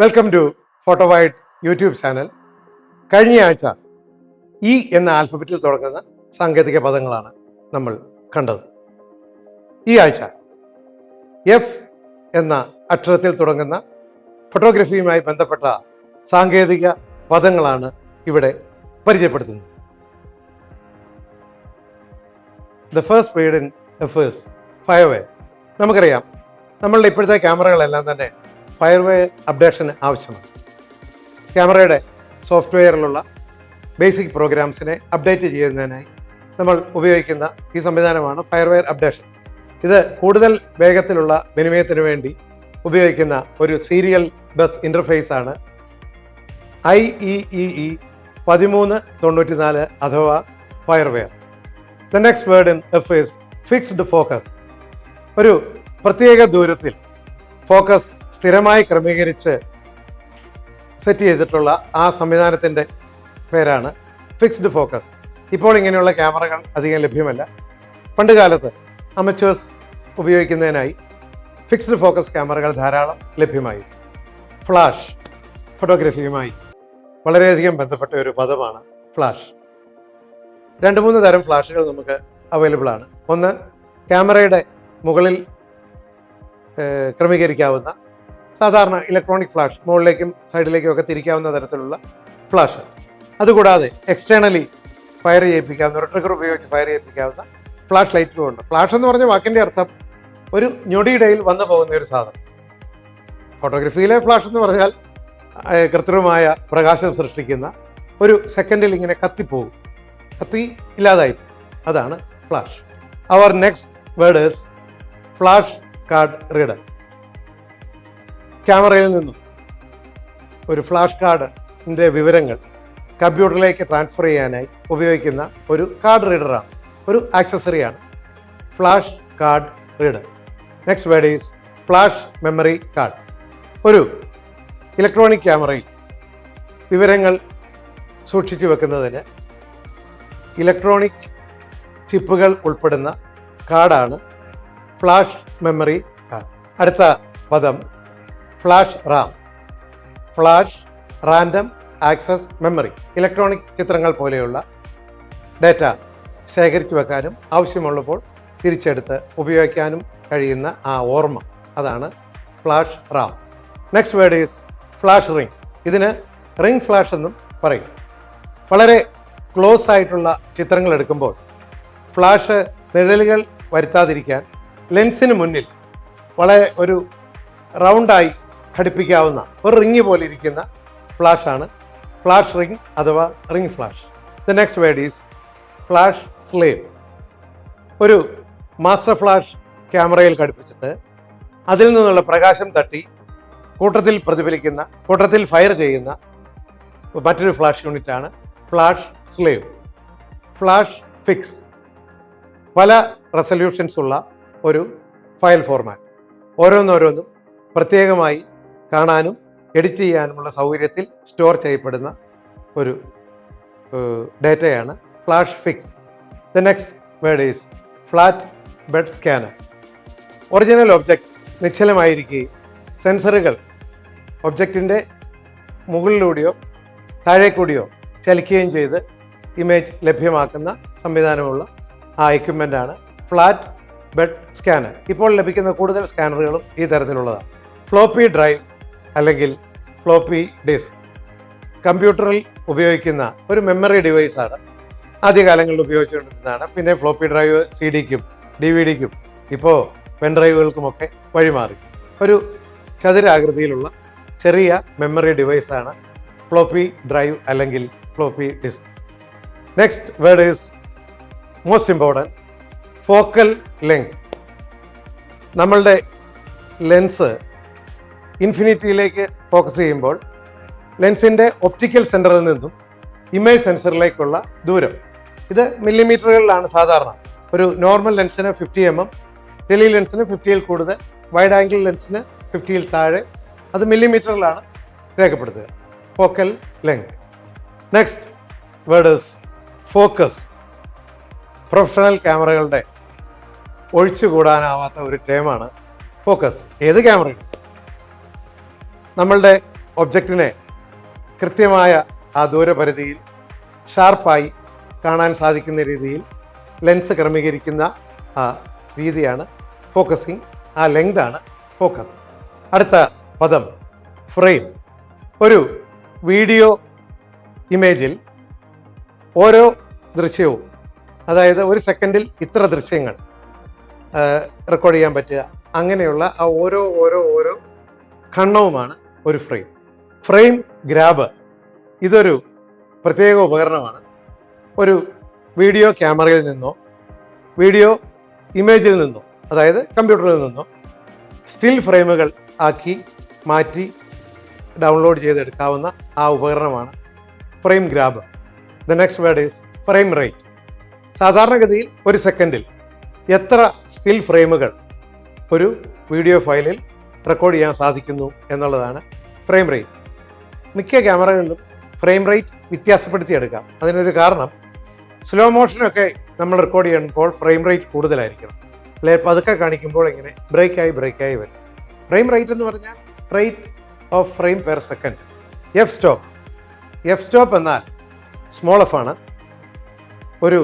Welcome to Photowide YouTube channel. കഴിഞ്ഞ ആഴ്ച E എന്ന ആൽഫബറ്റിൽ തുടങ്ങുന്ന സാങ്കേതിക പദങ്ങളാണ് നമ്മൾ കണ്ടത്. ഈ ആഴ്ച എഫ് എന്ന അക്ഷരത്തിൽ തുടങ്ങുന്ന ഫോട്ടോഗ്രഫിയുമായി ബന്ധപ്പെട്ട സാങ്കേതിക പദങ്ങളാണ് ഇവിടെ പരിചയപ്പെടുത്തുന്നത്. The first word in F is FireWire. നമുക്കറിയാം, നമ്മളുടെ ഇപ്പോഴത്തെ ക്യാമറകളെല്ലാം തന്നെ ഫയർവെയർ അപ്ഡേഷന് ആവശ്യമാണ്. ക്യാമറയുടെ സോഫ്റ്റ്വെയറിലുള്ള ബേസിക് പ്രോഗ്രാംസിനെ അപ്ഡേറ്റ് ചെയ്യുന്നതിനായി നമ്മൾ ഉപയോഗിക്കുന്ന ഈ സംവിധാനമാണ് ഫയർവെയർ അപ്ഡേഷൻ. ഇത് കൂടുതൽ വേഗത്തിലുള്ള വിനിമയത്തിന് വേണ്ടി ഉപയോഗിക്കുന്ന ഒരു സീരിയൽ ബസ് ഇൻ്റർഫേസ് ആണ് IEEE 1394 അഥവാ FireWire. The next word in F is fixed focus. ഒരു പ്രത്യേക ദൂരത്തിൽ ഫോക്കസ് സ്ഥിരമായി ക്രമീകരിച്ച് സെറ്റ് ചെയ്തിട്ടുള്ള ആ സംവിധാനത്തിൻ്റെ പേരാണ് ഫിക്സ്ഡ് ഫോക്കസ്. ഇപ്പോൾ ഇങ്ങനെയുള്ള ക്യാമറകൾ അധികം ലഭ്യമല്ല. പണ്ട് കാലത്ത് അമച്വേഴ്സ് ഉപയോഗിക്കുന്നതിനായി ഫിക്സ്ഡ് ഫോക്കസ് ക്യാമറകൾ ധാരാളം ലഭ്യമായി. ഫ്ലാഷ് ഫോട്ടോഗ്രഫിയുമായി വളരെയധികം ബന്ധപ്പെട്ട ഒരു പദമാണ് ഫ്ലാഷ്. 2-3 തരം ഫ്ലാഷുകൾ നമുക്ക് അവൈലബിൾ ആണ്. ഒന്ന്, ക്യാമറയുടെ മുകളിൽ ക്രമീകരിക്കാവുന്ന സാധാരണ ഇലക്ട്രോണിക് ഫ്ലാഷ്, മുകളിലേക്കും സൈഡിലേക്കും ഒക്കെ തിരിക്കാവുന്ന തരത്തിലുള്ള ഫ്ലാഷ്. അതുകൂടാതെ എക്സ്റ്റേണലി ഫയർ ചെയ്യിപ്പിക്കാവുന്ന, ഒരു ട്രിഗർ ഉപയോഗിച്ച് ഫയർ ചെയ്യിപ്പിക്കാവുന്ന ഫ്ലാഷ് ലൈറ്റുകളുണ്ട്. ഫ്ലാഷ് എന്ന് പറഞ്ഞ വാക്കിൻ്റെ അർത്ഥം ഒരു ഞൊടിയിടയിൽ വന്നു പോകുന്ന ഒരു സാധനം. ഫോട്ടോഗ്രഫിയിലെ ഫ്ലാഷ് എന്ന് പറഞ്ഞാൽ കൃത്രിമമായ പ്രകാശം സൃഷ്ടിക്കുന്ന, ഒരു സെക്കൻഡിൽ ഇങ്ങനെ കത്തിപ്പോകും, കത്തി ഇല്ലാതായി. അതാണ് ഫ്ലാഷ്. അവർ next word is flash card reader. ക്യാമറയിൽ നിന്നും ഒരു ഫ്ലാഷ് കാർഡിൻ്റെ വിവരങ്ങൾ കമ്പ്യൂട്ടറിലേക്ക് ട്രാൻസ്ഫർ ചെയ്യാനായി ഉപയോഗിക്കുന്ന ഒരു കാർഡ് റീഡറാണ്, ഒരു ആക്സസറിയാണ് flash card reader. Next word is flash memory card. ഒരു ഇലക്ട്രോണിക് ക്യാമറയിൽ വിവരങ്ങൾ സൂക്ഷിച്ചു വെക്കുന്നതിന് ഇലക്ട്രോണിക് ചിപ്പുകൾ ഉൾപ്പെടുന്ന കാർഡാണ് ഫ്ലാഷ് മെമ്മറി കാർഡ്. അടുത്ത പദം flash Ram. Flash random access memory. Electronic ചിത്രങ്ങൾ പോലെയുള്ള ഡേറ്റ ശേഖരിച്ചു വെക്കാനും ആവശ്യമുള്ളപ്പോൾ തിരിച്ചെടുത്ത് ഉപയോഗിക്കാനും കഴിയുന്ന ആ ഓർമ്മ, അതാണ് flash Ram. Next word is flash ring. ഇതിന് റിംഗ് ഫ്ലാഷ് എന്നും പറയും. വളരെ ക്ലോസ് ആയിട്ടുള്ള ചിത്രങ്ങൾ എടുക്കുമ്പോൾ ഫ്ലാഷ് നിഴലുകൾ വരുത്താതിരിക്കാൻ ലെൻസിന് മുന്നിൽ വളരെ ഒരു റൗണ്ടായി ഘടിപ്പിക്കാവുന്ന ഒരു റിംഗ് പോലെ ഇരിക്കുന്ന ഫ്ലാഷാണ് ഫ്ലാഷ് റിംഗ് അഥവാ ring flash. The next word is flash slave. ഒരു മാസ്റ്റർ ഫ്ലാഷ് ക്യാമറയിൽ ഘടിപ്പിച്ചിട്ട് അതിൽ നിന്നുള്ള പ്രകാശം തട്ടി കൂട്ടത്തിൽ പ്രതിഫലിക്കുന്ന, കൂട്ടത്തിൽ ഫയർ ചെയ്യുന്ന മറ്റൊരു ഫ്ലാഷ് യൂണിറ്റാണ് ഫ്ലാഷ് സ്ലേവ്. Flash fix. പല റെസൊല്യൂഷൻസ് ഉള്ള ഒരു ഫയൽ ഫോർമാറ്റ്. ഓരോന്നോരോന്നും പ്രത്യേകമായി കാണാനും എഡിറ്റ് ചെയ്യാനുമുള്ള സൗകര്യത്തിൽ സ്റ്റോർ ചെയ്യപ്പെടുന്ന ഒരു ഡേറ്റയാണ് flash fix. The next word is flat bed scanner. Original object നിശ്ചലമായിരിക്കുകയും സെൻസറുകൾ ഒബ്ജക്റ്റിൻ്റെ മുകളിലൂടെയോ താഴേക്കൂടിയോ ചലിക്കുകയും ചെയ്ത് ഇമേജ് ലഭ്യമാക്കുന്ന സംവിധാനമുള്ള ആ എക്യുപ്മെൻ്റാണ് ഫ്ലാറ്റ് ബെഡ് സ്കാനർ. ഇപ്പോൾ ലഭിക്കുന്ന കൂടുതൽ സ്കാനറുകളും ഈ തരത്തിലുള്ളതാണ്. ഫ്ലോപ്പി ഡ്രൈവ് അല്ലെങ്കിൽ ഫ്ലോപ്പി ഡിസ്ക് കമ്പ്യൂട്ടറിൽ ഉപയോഗിക്കുന്ന ഒരു മെമ്മറി ഡിവൈസാണ്. ആദ്യകാലങ്ങളിൽ ഉപയോഗിച്ചുകൊണ്ടിരുന്നതാണ്. പിന്നെ ഫ്ലോപ്പി ഡ്രൈവ് CD-ക്കും DVD-ക്കും ഇപ്പോൾ പെൻ ഡ്രൈവുകൾക്കുമൊക്കെ വഴിമാറി. ഒരു ചതുരാകൃതിയിലുള്ള ചെറിയ മെമ്മറി ഡിവൈസാണ് ഫ്ലോപ്പി ഡ്രൈവ് അല്ലെങ്കിൽ floppy disk. Next word is most important, focal length. നമ്മളുടെ ലെൻസ് ഇൻഫിനിറ്റിയിലേക്ക് ഫോക്കസ് ചെയ്യുമ്പോൾ ലെൻസിൻ്റെ ഒപ്റ്റിക്കൽ സെൻറ്ററിൽ നിന്നും ഇമേജ് സെൻസറിലേക്കുള്ള ദൂരം, ഇത് മില്ലിമീറ്ററുകളിലാണ് സാധാരണ. ഒരു നോർമൽ ലെൻസിന് 50 mm, ടെലി ലെൻസിന് 50-ൽ കൂടുതൽ, വൈഡ് ആംഗിൾ ലെൻസിന് 50-ൽ താഴെ, അത് മില്ലിമീറ്ററിലാണ് രേഖപ്പെടുത്തുക. Focal length. Next word is focus. Professional ക്യാമറകളുടെ ഒഴിച്ചുകൂടാനാവാത്ത ഒരു ടേമാണ് ഫോക്കസ്. ഏത് ക്യാമറയും നമ്മളുടെ ഒബ്ജക്റ്റിനെ കൃത്യമായ ആ ദൂരപരിധിയിൽ ഷാർപ്പായി കാണാൻ സാധിക്കുന്ന രീതിയിൽ ലെൻസ് ക്രമീകരിക്കുന്ന ആ രീതിയാണ് ഫോക്കസിങ്. ആ ലെങ്താണ് ഫോക്കസ്. അടുത്ത പദം ഫ്രെയിം. ഒരു വീഡിയോ ഇമേജിൽ ഓരോ ദൃശ്യവും, അതായത് ഒരു സെക്കൻഡിൽ ഇത്ര ദൃശ്യങ്ങൾ റെക്കോർഡ് ചെയ്യാൻ പറ്റുക, അങ്ങനെയുള്ള ആ ഓരോ ഖണ്ഡവുമാണ് ഒരു ഫ്രെയിം. ഫ്രെയിം ഗ്രാബ് ഇതൊരു പ്രത്യേക ഉപകരണമാണ്. ഒരു വീഡിയോ ക്യാമറയിൽ നിന്നോ വീഡിയോ ഇമേജിൽ നിന്നോ, അതായത് കമ്പ്യൂട്ടറിൽ നിന്നോ സ്റ്റിൽ ഫ്രെയിമുകൾ ആക്കി മാറ്റി ഡൗൺലോഡ് ചെയ്തെടുക്കാവുന്ന ആ ഉപകരണമാണ് frame grab. The next word is frame rate. സാധാരണഗതിയിൽ ഒരു സെക്കൻഡിൽ എത്ര സ്റ്റിൽ ഫ്രെയിമുകൾ ഒരു വീഡിയോ ഫയലിൽ റെക്കോർഡ് ചെയ്യാൻ സാധിക്കുന്നു എന്നുള്ളതാണ് ഫ്രെയിം റേറ്റ്. മിക്ക ക്യാമറകളിലും ഫ്രെയിം റേറ്റ് വ്യത്യാസപ്പെടുത്തിയെടുക്കാം. അതിനൊരു കാരണം സ്ലോ മോഷനൊക്കെ നമ്മൾ റെക്കോർഡ് ചെയ്യുമ്പോൾ ഫ്രെയിം റേറ്റ് കൂടുതലായിരിക്കണം. അല്ലെ പതുക്കെ കാണിക്കുമ്പോൾ ഇങ്ങനെ ബ്രേക്കായി വരും. ഫ്രെയിം റേറ്റ് എന്ന് പറഞ്ഞാൽ rate of frame per second. F stop എന്നാൽ സ്മോൾ എഫ് ആണ്. ഒരു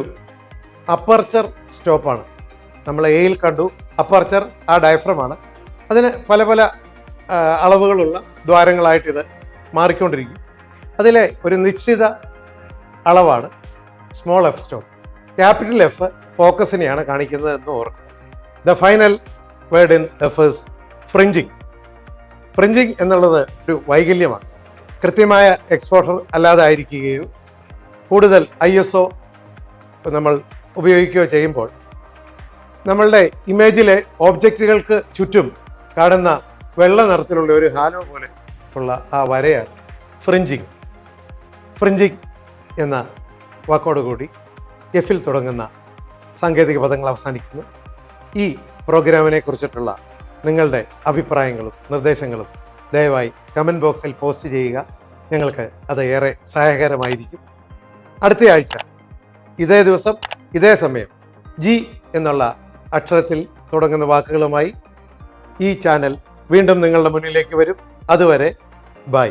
അപ്പർച്ചർ സ്റ്റോപ്പാണ്. നമ്മൾ എയിൽ കണ്ടു, അപ്പർച്ചർ ആ ഡയഫ്രമാണ്. അതിന് പല അളവുകളുള്ള ദ്വാരങ്ങളായിട്ട് ഇത് മാറിക്കൊണ്ടിരിക്കും. അതിലെ ഒരു നിശ്ചിത അളവാണ് small F stop. Capital F ഫോക്കസിനെയാണ് കാണിക്കുന്നത് എന്ന് ഓർക്കുക. The final word in F is fringing. Fringing എന്നുള്ളത് ഒരു വൈകല്യമാണ്. കൃത്യമായ എക്സ്പോഷർ അല്ലാതായിരിക്കുകയോ കൂടുതൽ ISO നമ്മൾ ഉപയോഗിക്കുകയോ ചെയ്യുമ്പോൾ നമ്മളുടെ ഇമേജിലെ ഓബ്ജക്റ്റുകൾക്ക് ചുറ്റും കാണുന്ന വെള്ള നിറത്തിലുള്ള ഒരു ഹാലോ പോലെ ഉള്ള ആ വരയാണ് ഫ്രിഞ്ചിങ്. ഫ്രിഞ്ചിങ് എന്ന വാക്കോടുകൂടി എഫിൽ തുടങ്ങുന്ന സാങ്കേതിക പദങ്ങൾ അവസാനിക്കുന്നു. ഈ പ്രോഗ്രാമിനെ കുറിച്ചിട്ടുള്ള നിങ്ങളുടെ അഭിപ്രായങ്ങളും നിർദ്ദേശങ്ങളും ദയവായി കമൻറ്റ് ബോക്സിൽ പോസ്റ്റ് ചെയ്യുക. ഞങ്ങൾക്ക് അത് ഏറെ സഹായകരമായിരിക്കും. അടുത്ത ആഴ്ച ഇതേ ദിവസം ഇതേ സമയം G എന്നുള്ള അക്ഷരത്തിൽ തുടങ്ങുന്ന വാക്കുകളുമായി ഈ ചാനൽ വീണ്ടും നിങ്ങളുടെ മുന്നിലേക്ക് വരും. അതുവരെ ബൈ.